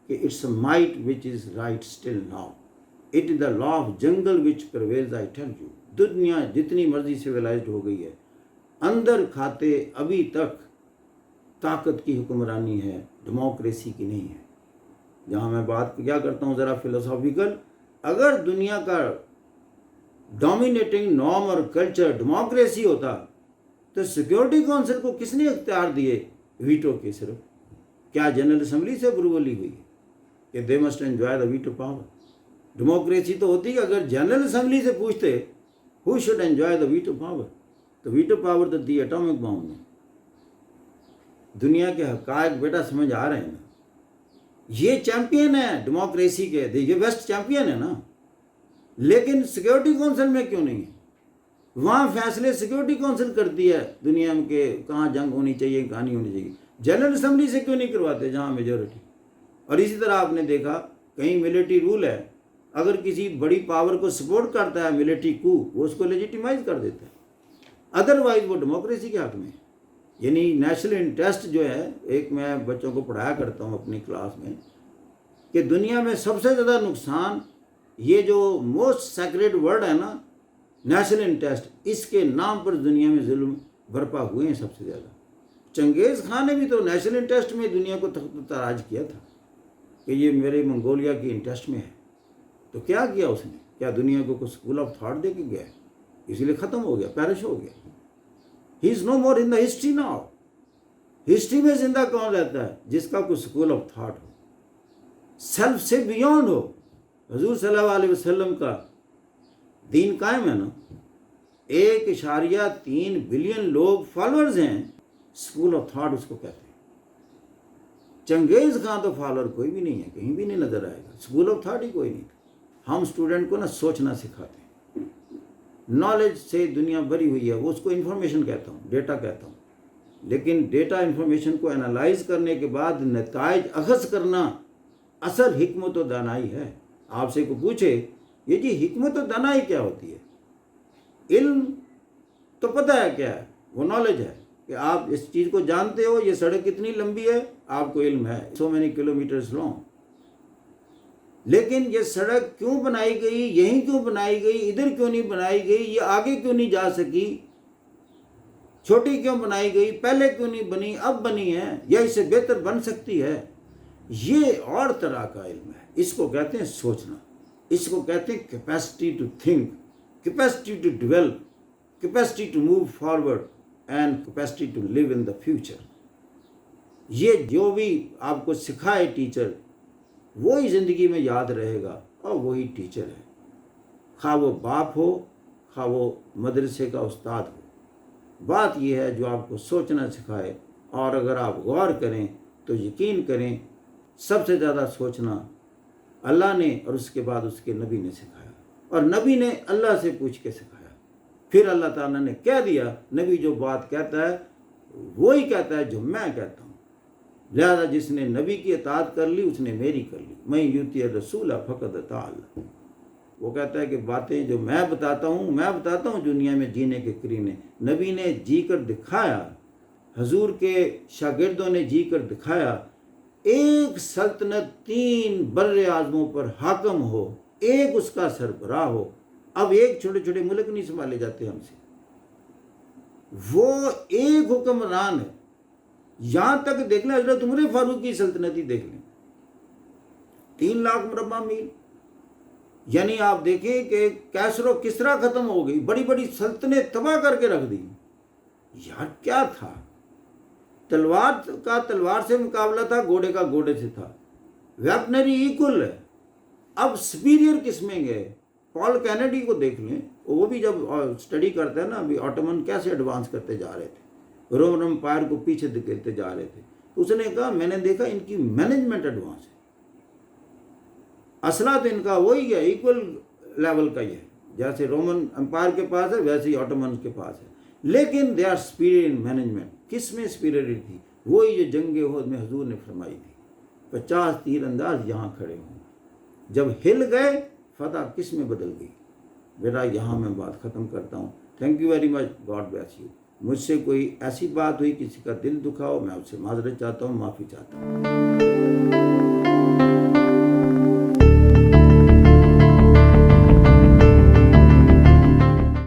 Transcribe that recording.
کہ it's a might which is right still now, it is the law of jungle which پرویلز, I tell you. دنیا جتنی مرضی civilised ہو گئی ہے, اندر کھاتے ابھی تک طاقت کی حکمرانی ہے, ڈیموکریسی کی نہیں ہے. جہاں میں بات کیا کرتا ہوں ذرا فلسافیکل, اگر دنیا کا ڈومینیٹنگ نارم اور کلچر ڈیموکریسی ہوتا تو سیکیورٹی کونسل کو کس نے اختیار دیے ویٹو کے؟ صرف کیا جنرل اسمبلی سے اپروول لی ہوئی کہ they must enjoy the veto power? Democracy تو ہوتی ہے اگر جنرل اسمبلی سے پوچھتے ہو should enjoy the veto power, تو ویٹو پاور تو دی ایٹامک بام نے. دنیا کے حقائق بیٹا سمجھ آ رہے ہیں نا. یہ چیمپئن ہے ڈیموکریسی کے, یہ ویسٹ چیمپئن ہے نا, لیکن سیکیورٹی کونسل میں کیوں نہیں ہے؟ وہاں فیصلے سیکیورٹی کونسل کرتی ہے دنیا میں کہ کہاں جنگ ہونی چاہیے کہاں نہیں ہونی چاہیے. جنرل اسمبلی سے کیوں نہیں کرواتے جہاں میجورٹی؟ اور اسی طرح آپ نے دیکھا کہیں ملٹری رول ہے, اگر کسی بڑی پاور کو سپورٹ کرتا ہے ملٹری کو, وہ اس کو لیجیٹیمائز کر دیتا ہے, ادروائز وہ ڈیموکریسی کے حق میں ہے. یعنی نیشنل انٹرسٹ جو ہے, ایک میں بچوں کو پڑھایا کرتا ہوں اپنی کلاس میں کہ دنیا میں سب سے زیادہ نقصان یہ جو موسٹ سیکریڈ ورڈ ہے نا نیشنل انٹرسٹ, اس کے نام پر دنیا میں ظلم برپا ہوئے ہیں سب سے زیادہ. چنگیز خان نے بھی تو نیشنل انٹرسٹ میں دنیا کو تخت تاراج کیا تھا کہ یہ میرے منگولیا کی انٹرسٹ میں ہے. تو کیا کیا اس نے؟ کیا دنیا کو کوئی اسکول آف تھاٹ دے کے گیا ہے؟ اسی لیے ختم ہو گیا, پیرش ہو گیا. ہی از نو مور ان دا ہسٹری ناؤ. ہسٹری میں زندہ کون رہتا ہے؟ جس کا کوئی school of thought who, self سے بیونڈ ہو. حضور صلی اللہ علیہ وسلم کا دین قائم ہے نا, 1.3 بلین لوگ فالورز ہیں, اسکول آف تھاٹ اس کو کہتے ہیں. چنگیز خان تو فالوور کوئی بھی نہیں ہے, کہیں بھی نہیں نظر آئے گا, اسکول آف تھاٹ ہی کوئی نہیں تھا. ہم اسٹوڈنٹ کو نا سوچنا سکھاتے ہیں. نالج سے دنیا بھری ہوئی ہے, وہ اس کو انفارمیشن کہتا ہوں, ڈیٹا کہتا ہوں, لیکن ڈیٹا انفارمیشن کو انالائز کرنے کے بعد نتائج اخذ کرنا اصل حکمت و دانائی ہے. آپ سے کو پوچھے یہ جی حکمت و دانائی کیا ہوتی ہے؟ علم تو پتہ ہے کیا ہے, وہ نالج ہے کہ آپ اس چیز کو جانتے ہو, یہ سڑک کتنی لمبی ہے آپ کو علم ہے, سو مینی کلومیٹرز لانگ. لیکن یہ سڑک کیوں بنائی گئی, یہیں کیوں بنائی گئی, ادھر کیوں نہیں بنائی گئی, یہ آگے کیوں نہیں جا سکی, چھوٹی کیوں بنائی گئی, پہلے کیوں نہیں بنی, اب بنی ہے, یا اس سے بہتر بن سکتی ہے, یہ اور طرح کا علم ہے. اس کو کہتے ہیں سوچنا, اس کو کہتے ہیں capacity to think, capacity to develop, capacity to move forward and capacity to live in the future. یہ جو بھی آپ کو سکھائے ٹیچر وہی زندگی میں یاد رہے گا, اور وہی ٹیچر ہے, خواہ وہ باپ ہو خواہ وہ مدرسے کا استاد ہو. بات یہ ہے جو آپ کو سوچنا سکھائے, اور اگر آپ غور کریں تو یقین کریں سب سے زیادہ سوچنا اللہ نے اور اس کے بعد اس کے نبی نے سکھایا, اور نبی نے اللہ سے پوچھ کے سکھایا. پھر اللہ تعالیٰ نے کہہ دیا نبی جو بات کہتا ہے وہی کہتا ہے جو میں کہتا ہوں, لہذا جس نے نبی کی اطاعت کر لی اس نے میری کر لی. میں یوتی رسول فقط اطاع اللہ. وہ کہتا ہے کہ باتیں جو میں بتاتا ہوں دنیا میں جینے کے کرینے. نبی نے جی کر دکھایا, حضور کے شاگردوں نے جی کر دکھایا. ایک سلطنت 3 بر اعظموں پر حاکم ہو, ایک اس کا سربراہ ہو. اب ایک چھوٹے چھوٹے ملک نہیں سنبھالے جاتے ہم سے, وہ ایک حکمران ہے. یہاں تک دیکھ لیں حضرت عمر فاروق کی سلطنت ہی دیکھ لیں, 3 لاکھ مربع میل. یعنی آپ دیکھیں کہ کیسر و کسرا ختم ہو گئی, بڑی بڑی سلطنتیں تباہ کر کے رکھ دی. یار کیا تھا؟ تلوار کا تلوار سے مقابلہ تھا, گھوڑے کا گھوڑے سے تھا. ویپنری ایکول ہے. اب سپیریئر کس میں گئے؟ پال کینیڈی کو دیکھ لیں, وہ بھی جب اسٹڈی کرتا ہے نا ابھی آٹومن کیسے ایڈوانس کرتے جا رہے تھے, رومن امپائر کو پیچھے دھکیلتے جا رہے تھے. اس نے کہا میں نے دیکھا ان کی مینجمنٹ ایڈوانس ہے, اسلحہ تو ان کا وہی ہے, ایکول لیول کا ہی ہے, جیسے رومن امپائر کے پاس ہے ویسے ہی آٹومن کے پاس ہے, لیکن they are superior in management. کس میں سپیریئر تھی؟ وہی جو جنگ احد میں حضور نے فرمائی تھی, 50 تیر انداز یہاں کھڑے ہوں. جب ہل گئے فتح کس میں بدل گئی؟ بیٹا یہاں میں بات ختم کرتا ہوں. Thank you very much, God bless you. مجھ سے کوئی ایسی بات ہوئی کسی کا دل دکھا ہو, میں اس سے معذرت چاہتا ہوں, معافی چاہتا ہوں.